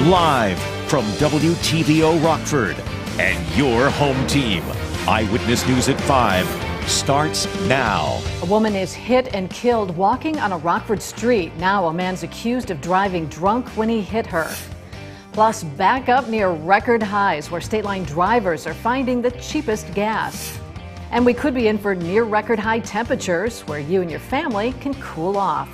Live from WTVO Rockford and your home team. Eyewitness News at 5 starts now. A woman is hit and killed walking on a Rockford street. Now a man's accused of driving drunk when he hit her. Plus, back up near record highs where state line drivers are finding the cheapest gas. And we could be in for near record high temperatures where you and your family can cool off.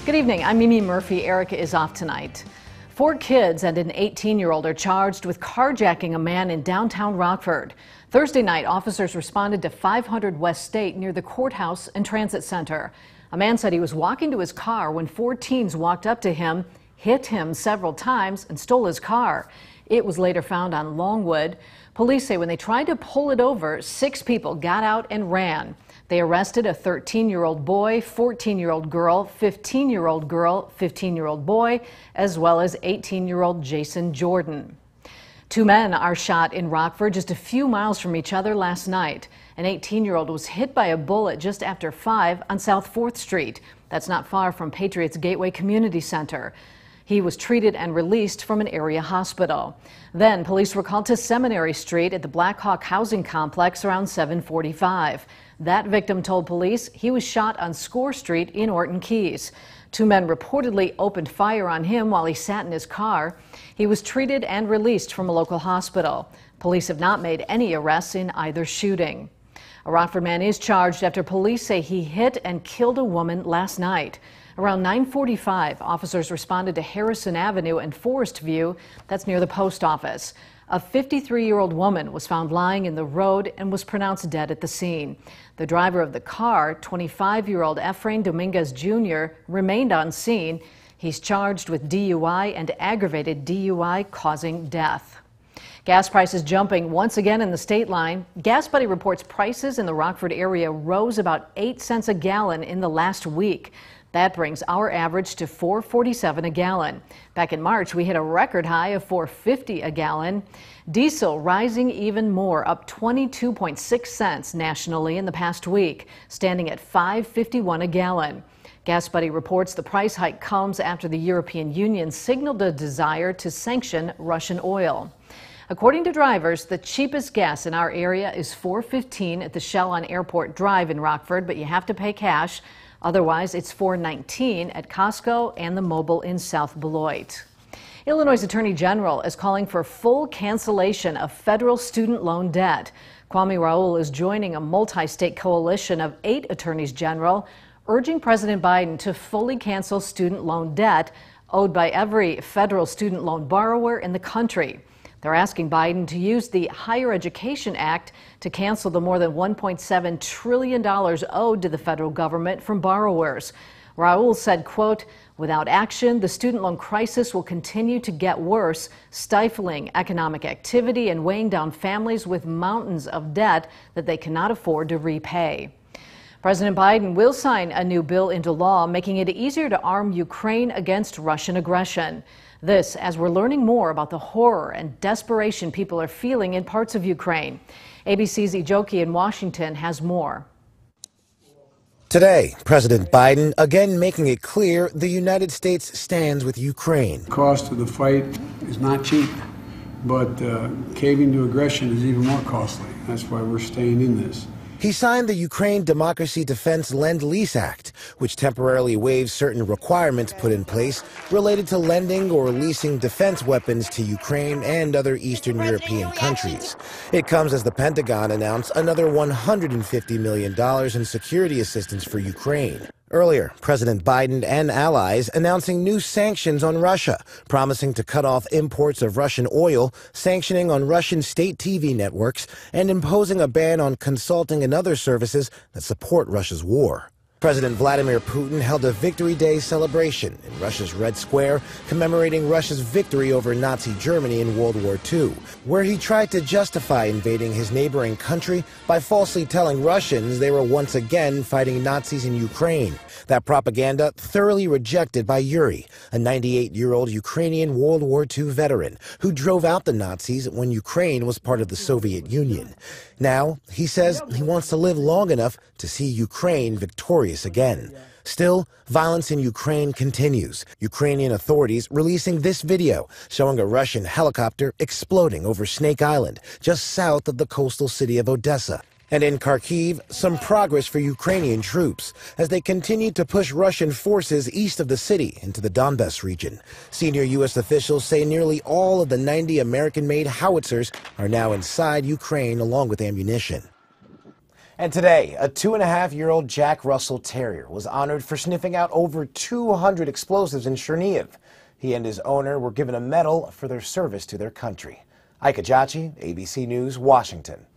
Good evening, I'm Mimi Murphy. Erica is off tonight. 4 kids and an 18-year-old are charged with carjacking a man in downtown Rockford. Thursday night, officers responded to 500 West State near the courthouse and transit center. A man said he was walking to his car when 4 teens walked up to him, hit him several times, and stole his car. It was later found on Longwood. Police say when they tried to pull it over, 6 people got out and ran. They arrested a 13-year-old boy, 14-year-old girl, 15-year-old girl, 15-year-old boy, as well as 18-year-old Jason Jordan. 2 men are shot in Rockford just a few miles from each other last night. An 18-year-old was hit by a bullet just after 5 on South 4th Street. That's not far from Patriots Gateway Community Center. He was treated and released from an area hospital. Then police were called to Seminary Street at the Black Hawk housing complex around 7:45. That victim told police he was shot on Score Street in Orton Keys. 2 men reportedly opened fire on him while he sat in his car. He was treated and released from a local hospital. Police have not made any arrests in either shooting. A Rockford man is charged after police say he hit and killed a woman last night. Around 9:45, officers responded to Harrison Avenue and Forest View. That's near the post office. A 53-year-old woman was found lying in the road and was pronounced dead at the scene. The driver of the car, 25-year-old Efrain Dominguez Jr., remained on scene. He's charged with DUI and aggravated DUI causing death. Gas prices jumping once again in the state line. Gas Buddy reports prices in the Rockford area rose about 8 cents a gallon in the last week. That brings our average to $4.47 a gallon. Back in March, we hit a record high of $4.50 a gallon. Diesel rising even more, up 22.6 cents nationally in the past week, standing at $5.51 a gallon. Gas Buddy reports the price hike comes after the European Union signaled a desire to sanction Russian oil. According to drivers, the cheapest gas in our area is $4.15 at the Shell on Airport Drive in Rockford, but you have to pay cash. Otherwise, it's $4.19 at Costco and the Mobil in South Beloit. Illinois Attorney General is calling for full cancellation of federal student loan debt. Kwame Raoul is joining a multi-state coalition of 8 attorneys general, urging President Biden to fully cancel student loan debt owed by every federal student loan borrower in the country. They're asking Biden to use the Higher Education Act to cancel the more than $1.7 trillion owed to the federal government from borrowers. Raoul said, quote, "Without action, the student loan crisis will continue to get worse, stifling economic activity and weighing down families with mountains of debt that they cannot afford to repay." President Biden will sign a new bill into law, making it easier to arm Ukraine against Russian aggression. This as we're learning more about the horror and desperation people are feeling in parts of Ukraine. ABC's Ijoki in Washington has more. Today, President Biden again making it clear the United States stands with Ukraine. The cost of the fight is not cheap, but caving to aggression is even more costly. That's why we're staying in this. He signed the Ukraine Democracy Defense Lend-Lease Act, which temporarily waives certain requirements put in place related to lending or leasing defense weapons to Ukraine and other Eastern European countries. It comes as the Pentagon announced another $150 million in security assistance for Ukraine. Earlier, President Biden and allies announcing new sanctions on Russia, promising to cut off imports of Russian oil, sanctioning on Russian state TV networks, and imposing a ban on consulting and other services that support Russia's war. President Vladimir Putin held a Victory Day celebration in Russia's Red Square, commemorating Russia's victory over Nazi Germany in World War II, where he tried to justify invading his neighboring country by falsely telling Russians they were once again fighting Nazis in Ukraine. That propaganda thoroughly rejected by Yuri, a 98-year-old Ukrainian World War II veteran who drove out the Nazis when Ukraine was part of the Soviet Union. Now, he says he wants to live long enough to see Ukraine victorious again. Still, violence in Ukraine continues. Ukrainian authorities releasing this video showing a Russian helicopter exploding over Snake Island, just south of the coastal city of Odessa. And in Kharkiv, some progress for Ukrainian troops as they continue to push Russian forces east of the city into the Donbas region. Senior U.S. officials say nearly all of the 90 American-made howitzers are now inside Ukraine along with ammunition. And today, a 2.5-year-old Jack Russell Terrier was honored for sniffing out over 200 explosives in Chernihiv. He and his owner were given a medal for their service to their country. Ika Jachi, ABC News, Washington.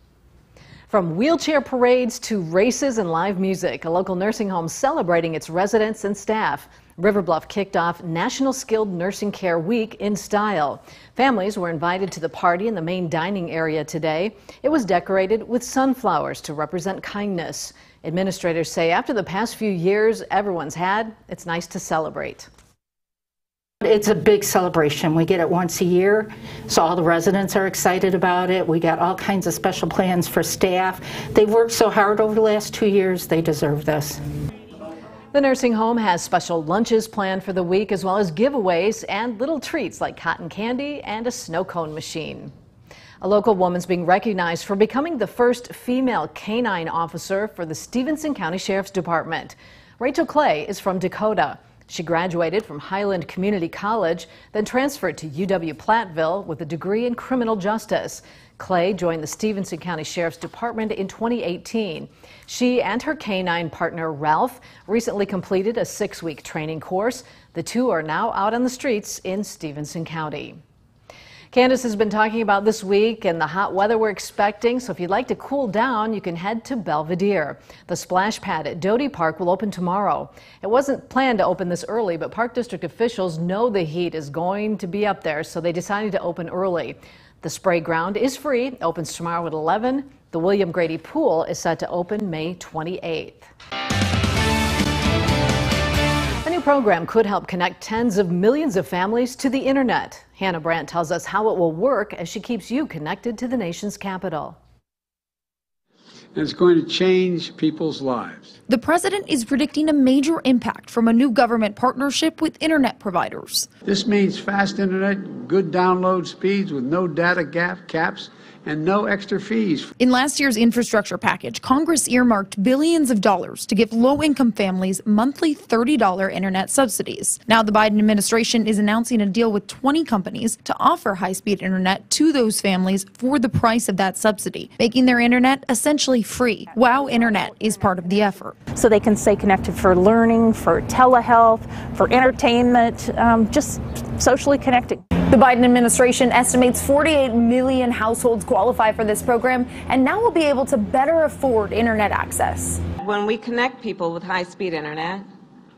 From wheelchair parades to races and live music, a local nursing home celebrating its residents and staff. River Bluff kicked off National Skilled Nursing Care Week in style. Families were invited to the party in the main dining area today. It was decorated with sunflowers to represent kindness. Administrators say after the past few years everyone's had, it's nice to celebrate. It's a big celebration. We get it once a year, so all the residents are excited about it. We got all kinds of special plans for staff. They've worked so hard over the last 2 years. They deserve this. The nursing home has special lunches planned for the week, as well as giveaways and little treats like cotton candy and a snow cone machine. A local woman's being recognized for becoming the first female canine officer for the Stephenson County Sheriff's Department. Rachel Clay is from Dakota. She graduated from Highland Community College, then transferred to UW-Platteville with a degree in criminal justice. Clay joined the Stephenson County Sheriff's Department in 2018. She and her canine partner, Ralph, recently completed a 6-week training course. The two are now out on the streets in Stephenson County. Candice has been talking about this week and the hot weather we're expecting, so if you'd like to cool down, you can head to Belvidere. The splash pad at Doty Park will open tomorrow. It wasn't planned to open this early, but Park District officials know the heat is going to be up there, so they decided to open early. The spray ground is free, opens tomorrow at 11. The William Grady Pool is set to open May 28th. A new program could help connect tens of millions of families to the internet. Hannah Brandt tells us how it will work as she keeps you connected to the nation's capital. And it's going to change people's lives. The president is predicting a major impact from a new government partnership with internet providers. This means fast internet, good download speeds with no data caps, and no extra fees. In last year's infrastructure package, Congress earmarked billions of dollars to give low-income families monthly $30 internet subsidies. Now the Biden administration is announcing a deal with 20 companies to offer high-speed internet to those families for the price of that subsidy, making their internet essentially free. Wow Internet is part of the effort. So they can stay connected for learning, for telehealth, for entertainment, just socially connecting. The Biden administration estimates 48 million households qualify for this program and now will be able to better afford internet access. When we connect people with high-speed internet,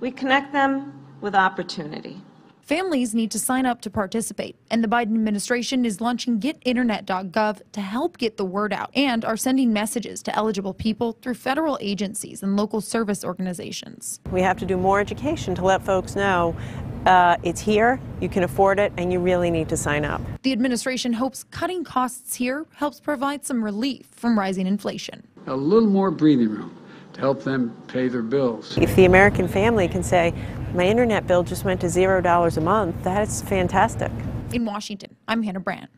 we connect them with opportunity. Families need to sign up to participate, and the Biden administration is launching getinternet.gov to help get the word out and are sending messages to eligible people through federal agencies and local service organizations. We have to do more education to let folks know it's here, you can afford it, and you really need to sign up. The administration hopes cutting costs here helps provide some relief from rising inflation. A little more breathing room to help them pay their bills. If the American family can say, my internet bill just went to $0 a month, that's fantastic. In Washington, I'm Hannah Brandt.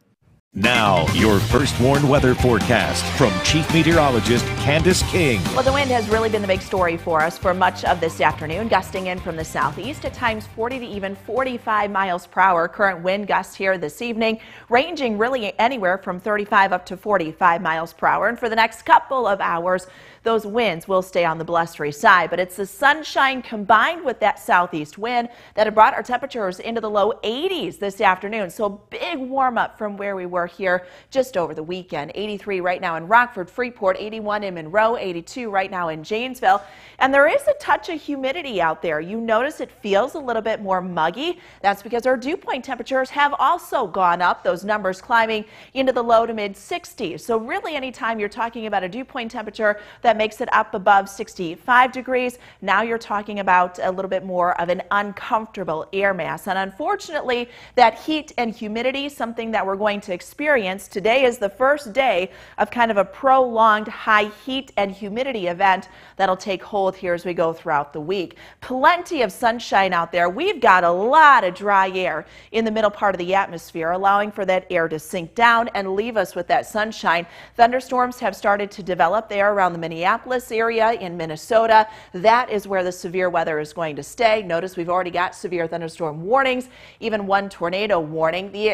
Now, your first warned weather forecast from Chief Meteorologist Candice King. Well, the wind has really been the big story for us for much of this afternoon, gusting in from the southeast at times 40 to even 45 miles per hour. Current wind gusts here this evening, ranging really anywhere from 35 up to 45 miles per hour. And for the next couple of hours, those winds will stay on the blustery side, but it's the sunshine combined with that southeast wind that have brought our temperatures into the low 80s this afternoon. So a big warm up from where we were here just over the weekend. 83 right now in Rockford, Freeport, 81 in Monroe, 82 right now in Janesville. And there is a touch of humidity out there. You notice it feels a little bit more muggy. That's because our dew point temperatures have also gone up, those numbers climbing into the low to mid 60s. So really anytime you're talking about a dew point temperature that makes it up above 65 degrees, now you're talking about a little bit more of an uncomfortable air mass. And unfortunately, that heat and humidity, something that we're going to experience experienced. Today is the first day of kind of a prolonged high heat and humidity event that'll take hold here as we go throughout the week. Plenty of sunshine out there. We've got a lot of dry air in the middle part of the atmosphere, allowing for that air to sink down and leave us with that sunshine. Thunderstorms have started to develop there around the Minneapolis area in Minnesota. That is where the severe weather is going to stay. Notice we've already got severe thunderstorm warnings, even one tornado warning. The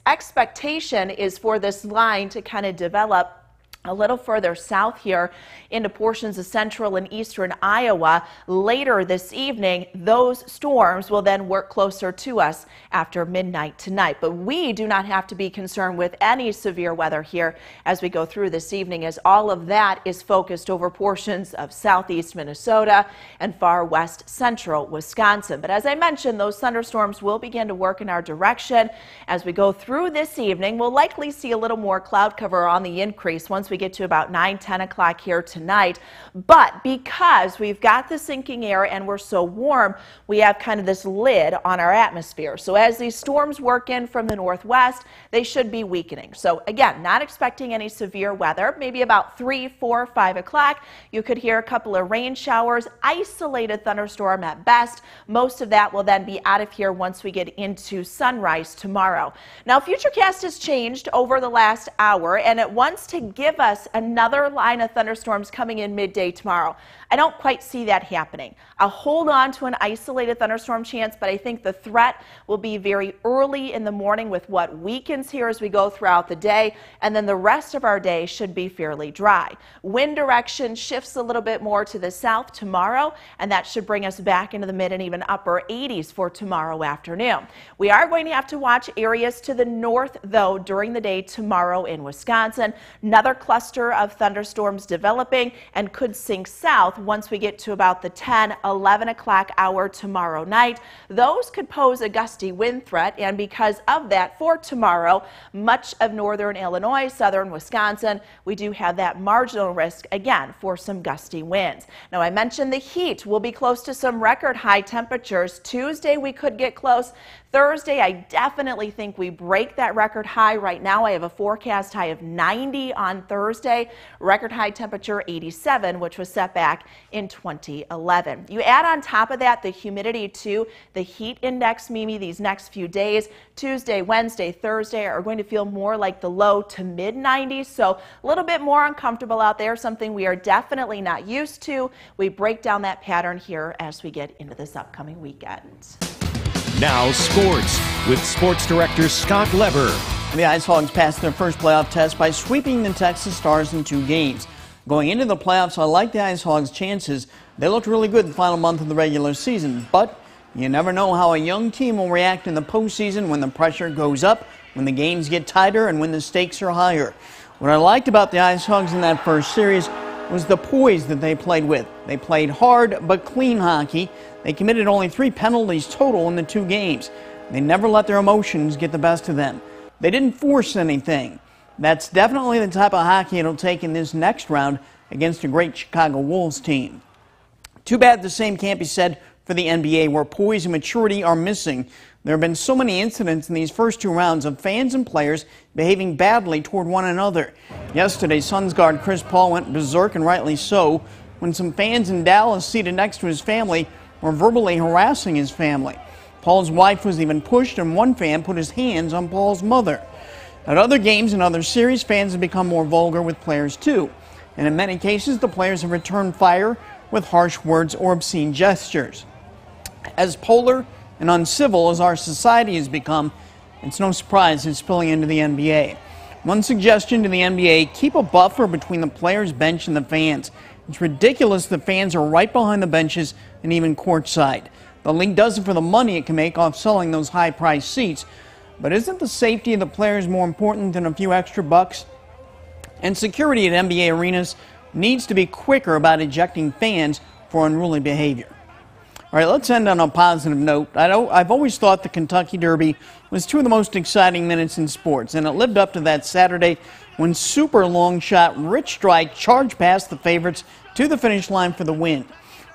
expectation is for this line to kind of develop a little further south here into portions of central and eastern Iowa. Later this evening, those storms will then work closer to us after midnight tonight. But we do not have to be concerned with any severe weather here as we go through this evening, as all of that is focused over portions of southeast Minnesota and far west central Wisconsin. But as I mentioned, those thunderstorms will begin to work in our direction as we go through this evening. We'll likely see a little more cloud cover on the increase once we get to about 9-10 o'clock here tonight. But because we've got the sinking air and we're so warm, we have kind of this lid on our atmosphere. So as these storms work in from the northwest, they should be weakening. So again, not expecting any severe weather. Maybe about 3, 4, 5 o'clock, you could hear a couple of rain showers, isolated thunderstorm at best. Most of that will then be out of here once we get into sunrise tomorrow. Now, Futurecast has changed over the last hour, and it wants to give us another line of thunderstorms coming in midday tomorrow. I don't quite see that happening. I'll hold on to an isolated thunderstorm chance, but I think the threat will be very early in the morning with what weakens here as we go throughout the day, and then the rest of our day should be fairly dry. Wind direction shifts a little bit more to the south tomorrow, and that should bring us back into the mid and even upper 80s for tomorrow afternoon. We are going to have to watch areas to the north, though, during the day tomorrow in Wisconsin. Another cluster of thunderstorms developing and could sink south once we get to about the 10-11 o'clock hour tomorrow night. Those could pose a gusty wind threat, and because of that, for tomorrow, much of northern Illinois, southern Wisconsin, we do have that marginal risk again for some gusty winds. Now, I mentioned the heat will be close to some record high temperatures. Tuesday we could get close. Thursday, I definitely think we break that record high. Right now, I have a forecast high of 90 on Thursday. Record high temperature 87, which was set back in 2011. You add on top of that the humidity to the heat index, Mimi, these next few days. Tuesday, Wednesday, Thursday are going to feel more like the low to mid 90s. So a little bit more uncomfortable out there, something we are definitely not used to. We break down that pattern here as we get into this upcoming weekend. Now sports with sports director Scott Lever. The Ice Hogs passed their first playoff test by sweeping the Texas Stars in 2 games. Going into the playoffs, I like the Ice Hogs' chances. They looked really good the final month of the regular season, but you never know how a young team will react in the postseason when the pressure goes up, when the games get tighter, and when the stakes are higher. What I liked about the Ice Hogs in that first series was the poise that they played with. They played hard but clean hockey. They committed only 3 penalties total in the 2 games. They never let their emotions get the best of them. They didn't force anything. That's definitely the type of hockey it'll take in this next round against a great Chicago Wolves team. Too bad the same can't be said for the NBA, where poise and maturity are missing. There have been so many incidents in these first 2 rounds of fans and players behaving badly toward one another. Yesterday, Suns guard Chris Paul went berserk, and rightly so, when some fans in Dallas seated next to his family were verbally harassing his family. Paul's wife was even pushed, and one fan put his hands on Paul's mother. At other games and other series, fans have become more vulgar with players too. And in many cases, the players have returned fire with harsh words or obscene gestures. As polar and uncivil as our society has become, it's no surprise it's spilling into the NBA. One suggestion to the NBA, keep a buffer between the players' bench and the fans. It's ridiculous that fans are right behind the benches and even courtside. The league does it for the money it can make off selling those high-priced seats. But isn't the safety of the players more important than a few extra bucks? And security at NBA arenas needs to be quicker about ejecting fans for unruly behavior. All right, let's end on a positive note. I've always thought the Kentucky Derby was 2 of the most exciting minutes in sports, and it lived up to that Saturday when super long shot Rich Strike charged past the favorites to the finish line for the win.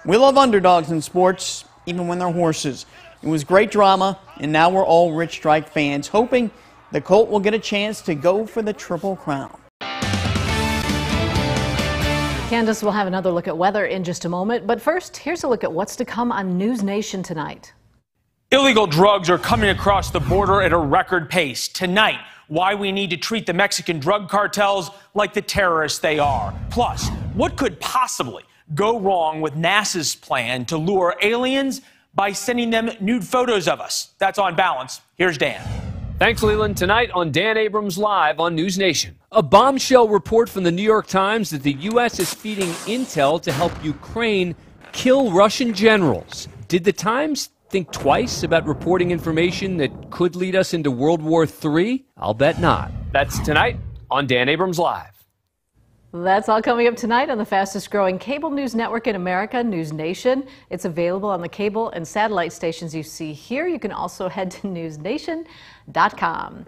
We love underdogs in sports, even when they're horses. It was great drama, and now we're all Rich Strike fans, hoping The Colt will get a chance to go for the Triple Crown. Candace will have another look at weather in just a moment, but first, here's a look at what's to come on News Nation tonight. Illegal drugs are coming across the border at a record pace. Tonight, why we need to treat the Mexican drug cartels like the terrorists they are. Plus, what could possibly go wrong with NASA's plan to lure aliens by sending them nude photos of us? That's On Balance. Here's Dan. Thanks, Leland. Tonight on Dan Abrams Live on News Nation. A bombshell report from the New York Times that the U.S. is feeding intel to help Ukraine kill Russian generals. Did the Times think twice about reporting information that could lead us into World War III? I'll bet not. That's tonight on Dan Abrams Live. That's all coming up tonight on the fastest growing cable news network in America, News Nation. It's available on the cable and satellite stations you see here. You can also head to newsnation.com.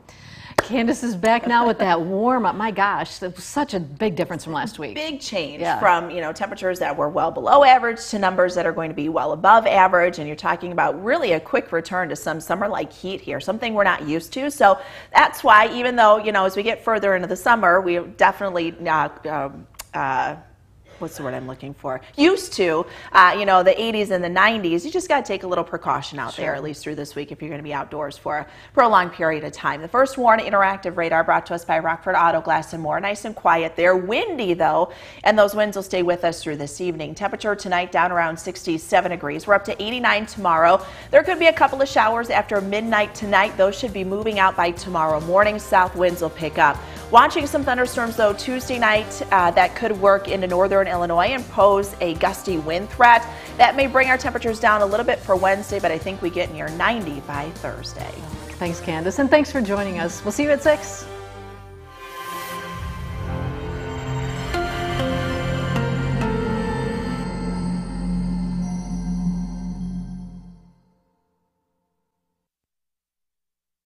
Candace is back now with that warm up. My gosh, that was such a big difference from last week. Big change from, temperatures that were well below average to numbers that are going to be well above average. And you're talking about really a quick return to some summer-like heat here, something we're not used to. So that's why, even though, as we get further into the summer, we definitely what's the word I'm looking for? Used to, the 80s and the 90s. You just got to take a little precaution out there, at least through this week, if you're going to be outdoors for a prolonged period of time. The first Warn interactive radar brought to us by Rockford Auto Glass and More. Nice and quiet there. Windy, though, and those winds will stay with us through this evening. Temperature tonight down around 67 degrees. We're up to 89 tomorrow. There could be a couple of showers after midnight tonight. Those should be moving out by tomorrow morning. South winds will pick up. Watching some thunderstorms, though, Tuesday night that could work into northern Illinois and pose a gusty wind threat. That may bring our temperatures down a little bit for Wednesday, but I think we get near 90 by Thursday. Thanks, Candace, and thanks for joining us. We'll see you at 6.